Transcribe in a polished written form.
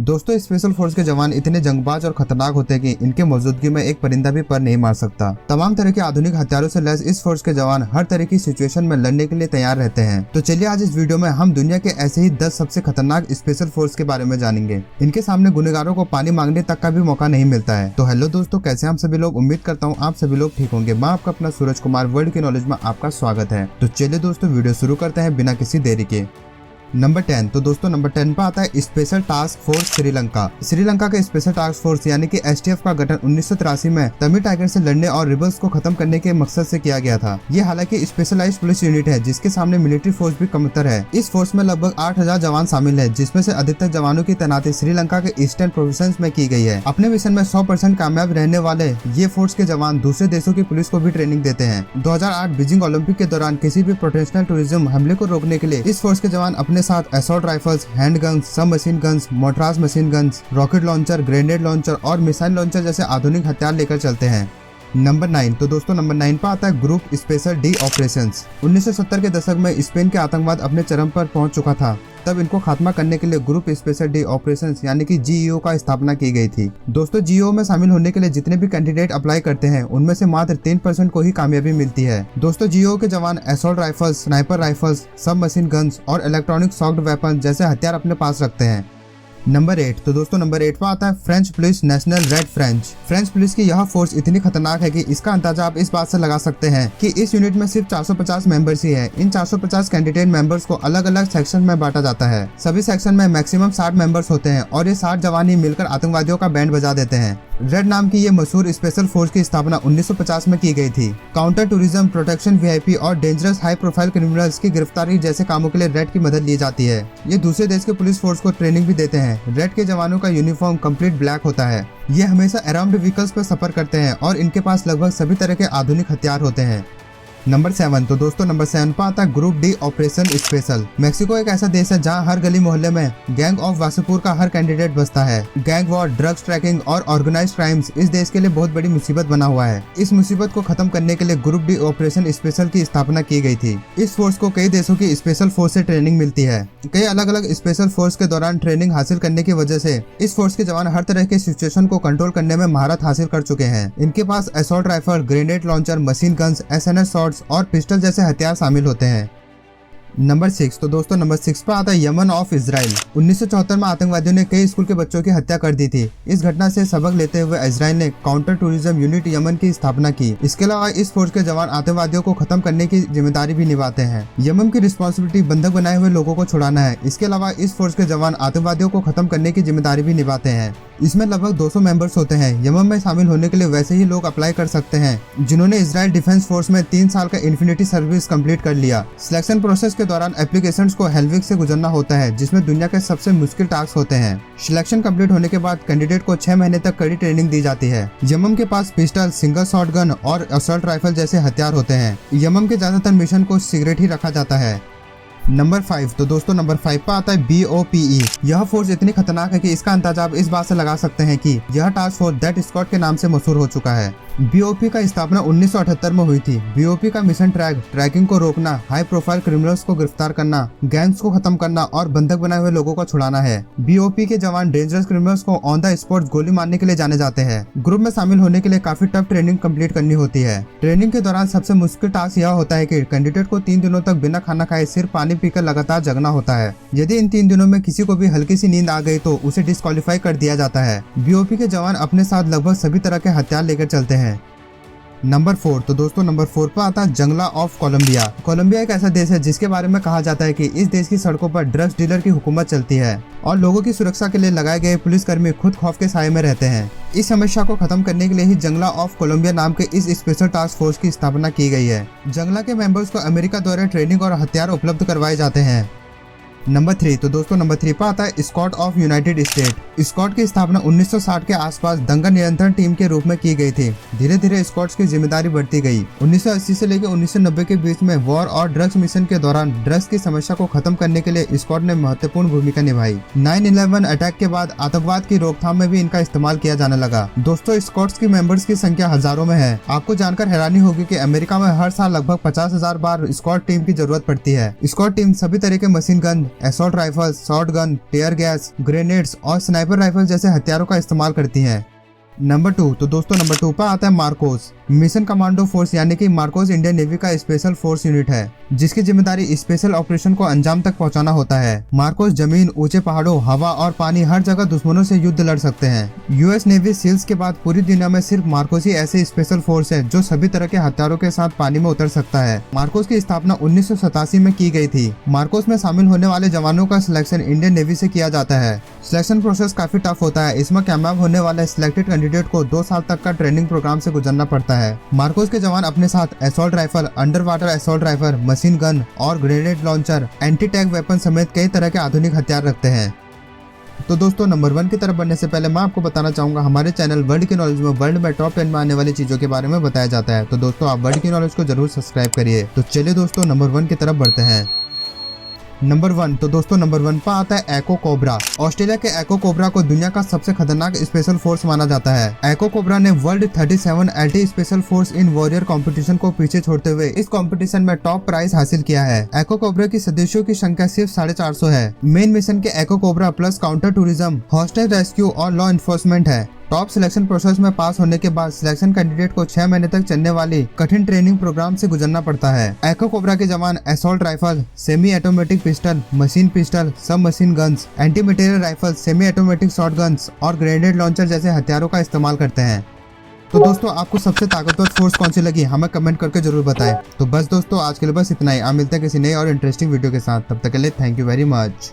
दोस्तों, special force के जवान इतने जंगबाज और खतरनाक होते हैं कि इनके मौजूदगी में एक परिंदा भी पर नहीं मार सकता। तमाम तरह के आधुनिक हथियारों से लैस इस फोर्स के जवान हर तरह की सिचुएशन में लड़ने के लिए तैयार रहते हैं। तो चलिए आज इस वीडियो में हम दुनिया के ऐसे ही 10 सबसे खतरनाक स्पेशल फोर्स के बारे में जानेंगे। इनके सामने गुनहगारों को पानी मांगने तक का भी मौका नहीं मिलता है। तो हेलो दोस्तों, कैसे हम सभी लोग? उम्मीद करता हूँ आप सभी लोग ठीक होंगे। मैं आपका अपना सूरज कुमार वर्ल्ड की नॉलेज में आपका स्वागत है। तो चलिए दोस्तों, वीडियो शुरू करते हैं बिना किसी देरी के। नंबर 10। तो दोस्तों नंबर 10 पर आता है special task force Sri Lanka. Sri Lanka का स्पेशल टास्क फोर्स यानी कि एसटीएफ का गठन 1983 में तमिल टाइगर से लड़ने और रिबल्स को खत्म करने के मकसद से किया गया था। ये हालांकि स्पेशलाइज्ड पुलिस यूनिट है जिसके सामने मिलिट्री फोर्स भी कमतर है। इस फोर्स में लगभग 8000 जवान शामिल है, जिसमें से अधिकतर जवानों की तैनाती श्रीलंका के ईस्टर्न प्रोविंस में की गई है। अपने मिशन में 100% कामयाब रहने वाले ये फोर्स के जवान दूसरे देशों की पुलिस को भी ट्रेनिंग देते हैं। 2008 बीजिंग ओलंपिक के दौरान किसी भी प्रोटेंशनल टूरिज्म हमले को रोकने के लिए इस फोर्स के जवान अपने साथ असॉल्ट राइफल्स, हैंड गन्स, सब machine guns, मोर्टार्स machine guns, rocket launcher, grenade launcher और मिसाइल लॉन्चर जैसे आधुनिक हथियार लेकर चलते हैं। नंबर 9। तो दोस्तों नंबर 9 पर आता है ग्रुप स्पेशल डी ऑपरेशंस। 1970 के दशक में स्पेन के आतंकवाद अपने चरम पर पहुंच चुका था। तब इनको खात्मा करने के लिए ग्रुप स्पेशल डी ऑपरेशंस यानी कि जीईओ का स्थापना की गई थी। दोस्तों, जीईओ में शामिल होने के लिए जितने भी कैंडिडेट अप्लाई करते हैं उनमें से मात्र 3% को ही कामयाबी मिलती है। दोस्तों, जीईओ के जवान असॉल्ट राइफल्स, स्नाइपर राइफल्स, सब मशीन गन्स और इलेक्ट्रॉनिक सॉफ्ट वेपन जैसे हथियार अपने पास रखते हैं। नंबर 8। तो दोस्तों नंबर 8 पर आता है French police national red French police की यह फोर्स इतनी खतरनाक है कि इसका अंदाजा आप इस बात से लगा सकते हैं कि इस यूनिट में सिर्फ 450 मेंबर्स ही है। इन 450 कैंडिडेट मेंबर्स को अलग अलग सेक्शन में बांटा जाता है। सभी सेक्शन में मैक्सिमम 60 मेंबर्स होते हैं और ये 60 जवान ही मिलकर आतंकवादियों का बैंड बजा देते हैं। रेड नाम की ये मशहूर स्पेशल फोर्स की स्थापना 1950 में की गई थी। काउंटर टूरिज्म, प्रोटेक्शन, वीआईपी और डेंजरस हाई प्रोफाइल क्रिमिनल्स की गिरफ्तारी जैसे कामों के लिए रेड की मदद ली जाती है। ये दूसरे देश के पुलिस फोर्स को ट्रेनिंग भी देते हैं। रेड के जवानों का यूनिफॉर्म कंप्लीट ब्लैक होता है। ये हमेशा अराउंड व्हीकल्स पर सफर करते हैं और इनके पास लगभग सभी तरह के आधुनिक हथियार होते हैं। नंबर 7। तो दोस्तों नंबर 7 पर आता है group D operation special. Mexico एक ऐसा देश है जहां हर गली मोहल्ले में गैंग ऑफ वासेपुर का हर कैंडिडेट बसता है। गैंग वॉर, ड्रग्स ट्रैकिंग और ऑर्गेनाइज्ड क्राइम्स इस देश के लिए बहुत बड़ी मुसीबत बना हुआ है। इस मुसीबत को खत्म करने के लिए ग्रुप डी ऑपरेशन स्पेशल की स्थापना की गई थी। इस फोर्स को कई देशों की स्पेशल फोर्स से ट्रेनिंग मिलती है। कई अलग अलग स्पेशल फोर्स के दौरान ट्रेनिंग हासिल करने की वजह से इस फोर्स के जवान हर तरह के सिचुएशन को कंट्रोल करने में महारत हासिल कर चुके हैं। इनके पास assault rifle, grenade launcher, machine guns, SNS shots और पिस्टल जैसे हथियार शामिल होते हैं। नंबर 6। तो दोस्तों नंबर 6 पर आता है यमन ऑफ इजराइल। 1974 में आतंकवादियों ने कई स्कूल के बच्चों की हत्या कर दी थी। इस घटना से सबक लेते हुए इजराइल ने काउंटर टूरिज्म यूनिट यमन की स्थापना की। इसके अलावा इस फोर्स के जवान आतंकवादियों को खत्म करने की जिम्मेदारी भी निभाते हैं। यमन की रिस्पॉन्सिबिलिटी बंधक बनाए हुए लोगों को छुड़ाना है। इसके अलावा इस फोर्स के जवान आतंकवादियों को खत्म करने की जिम्मेदारी भी निभाते हैं। इसमें लगभग 200 मेंबर्स होते हैं। यमन में शामिल होने के लिए वैसे ही लोग अप्लाई कर सकते हैं जिन्होंने इजराइल डिफेंस फोर्स में 3 साल का इन्फिनिटी सर्विस कंप्लीट कर लिया। सिलेक्शन प्रोसेस के दौरान एप्लीकेशंस को हेल्विक से गुजरना होता है, जिसमें दुनिया के सबसे मुश्किल टास्क होते हैं। सिलेक्शन कंप्लीट होने के बाद कैंडिडेट को 6 महीने तक कड़ी ट्रेनिंग दी जाती है। यमन के पास पिस्टल, सिंगल शॉट गन और असॉल्ट राइफल जैसे हथियार होते हैं। यमन के ज्यादातर मिशन को सीक्रेट ही रखा जाता है। नंबर 5। तो दोस्तों नंबर 5 पर आता है BOPE। यह फोर्स इतनी खतरनाक है कि इसका अंदाजा आप इस बात से लगा सकते हैं कि यह टास्क फोर्स डेथ स्क्वाड के नाम से मशहूर हो चुका है। BOP का स्थापना 1978 में हुई थी। BOP का मिशन ट्रैकिंग को रोकना, हाई प्रोफाइल क्रिमिनल्स को गिरफ्तार करना, गैंग्स को खत्म करना और बंधक बनाए हुए लोगों को छुड़ाना है। BOP के जवान डेंजरस क्रिमिनल्स को ऑन द स्पॉट गोली मारने के लिए जाने जाते हैं। ग्रुप में शामिल होने के लिए काफी टफ ट्रेनिंग कंप्लीट करनी होती है। ट्रेनिंग के दौरान सबसे मुश्किल टास्क यह होता है कि कैंडिडेट को 3 दिनों तक बिना खाना खाए सिर्फ पानी पीकर लगातार जगना होता है। यदि इन 3 दिनों में किसी को भी हल्की सी नींद आ गई तो उसे डिस्क्वालीफाई कर दिया जाता है। BOP के जवान अपने साथ लगभग सभी तरह के हथियार लेकर चलते हैं। नंबर 4। तो दोस्तों नंबर 4 पर आता है जंगला ऑफ कोलंबिया। कोलंबिया एक ऐसा देश है जिसके बारे में कहा जाता है कि इस देश की सड़कों पर ड्रग्स डीलर की हुकूमत चलती है और लोगों की सुरक्षा के लिए लगाए गए पुलिसकर्मी खुद खौफ के साए में रहते हैं। इस समस्या को खत्म करने के लिए ही जंगला ऑफ कोलंबिया नाम के इस स्पेशल टास्क फोर्स की स्थापना की गई है। जंगला के मेंबर्स को अमेरिका द्वारा ट्रेनिंग और हथियार उपलब्ध करवाए जाते हैं। नंबर 3। तो दोस्तों नंबर 3 पर आता है squad of United state. Squad की स्थापना 1960 के आसपास दंगा नियंत्रण टीम के रूप में की गई थी। धीरे धीरे स्क्वाड्स की जिम्मेदारी बढ़ती गई। 1980 से लेकर 1990 के बीच में वॉर और ड्रग्स मिशन के दौरान ड्रग्स की समस्या को खत्म करने के लिए स्क्वाड ने महत्वपूर्ण भूमिका निभाई। 9/11 अटैक के बाद आतंकवाद की रोकथाम में भी इनका इस्तेमाल किया जाने लगा। दोस्तों, स्क्वाड्स की मेंबर्स की संख्या हजारों में है। आपको जानकर हैरानी होगी कि अमेरिका में हर साल लगभग 50,000 बार स्क्वाड टीम की जरूरत पड़ती है। स्क्वाड टीम सभी तरह के machine gun, assault rifle, short gun, tear gas, grenades और स्नाइपर राइफल जैसे हथियारों का इस्तेमाल करती हैं। नंबर 2 तो दोस्तों नंबर 2 पर आता है मार्कोस। मिशन कमांडो फोर्स यानी कि मार्कोस इंडियन नेवी का स्पेशल फोर्स यूनिट है जिसकी जिम्मेदारी स्पेशल ऑपरेशन को अंजाम तक पहुंचाना होता है। मार्कोस जमीन, ऊंचे पहाड़ों, हवा और पानी हर जगह दुश्मनों से युद्ध लड़ सकते हैं। यूएस नेवी सील्स के बाद पूरी दुनिया में सिर्फ मार्कोस ही ऐसे स्पेशल फोर्स है जो सभी तरह के हथियारों के साथ पानी में उतर सकता है। मार्कोस की स्थापना 1987 में की गई थी। मार्कोस में शामिल होने वाले जवानों का सिलेक्शन इंडियन नेवी से किया जाता है। सिलेक्शन प्रोसेस काफी टफ होता है। इसमें कामयाब होने वाले सिलेक्टेड कैंडिडेट को 2 साल तक का ट्रेनिंग प्रोग्राम से गुजरना पड़ता है। मार्कोस के जवान अपने साथ assault rifle, under water assault rifle, machine gun और grenade launcher, anti tank weapon समेत कई तरह के आधुनिक हथियार रखते हैं। तो दोस्तों नंबर 1 की तरफ बढ़ने से पहले मैं आपको बताना चाहूंगा हमारे चैनल वर्ल्ड की नॉलेज में वर्ल्ड में टॉप 10 में आने वाली चीजों के बारे में बताया जाता है। तो दोस्तों आप वर्ल्ड की नॉलेज को जरूर सब्सक्राइब करिए। तो चलिए दोस्तों नंबर 1 की तरफ बढ़ते हैं। नंबर 1 तो दोस्तों नंबर 1 पर आता है एको कोबरा। ऑस्ट्रेलिया के एको कोबरा को दुनिया का सबसे खतरनाक स्पेशल फोर्स माना जाता है। एको कोबरा ने world 37 elite special force in warrior competition को पीछे छोड़ते हुए इस कंपटीशन में टॉप प्राइज हासिल किया है। एको कोबरा की सदस्यों की संख्या सिर्फ 450 है। मेन मिशन के EKO Cobra plus counter terrorism, hostage rescue और लॉ इन्फोर्समेंट है। टॉप सिलेक्शन प्रोसेस में पास होने के बाद सिलेक्शन कैंडिडेट को 6 महीने तक चलने वाली कठिन ट्रेनिंग प्रोग्राम से गुजरना पड़ता है। एको कोबरा के जवान assault rifle, semi automatic pistol, machine pistol, sub machine guns, anti material rifle, semi automatic short guns और ग्रेनेड लॉन्चर जैसे हथियारों का इस्तेमाल करते हैं। तो दोस्तों आपको सबसे ताकतवर फोर्स कौन सी लगी हमें कमेंट करके जरूर बताएं। तो बस दोस्तों आज के लिए बस इतना ही। आप मिलते हैं किसी नई और इंटरेस्टिंग वीडियो के साथ। तब तक के लिए थैंक यू वेरी मच।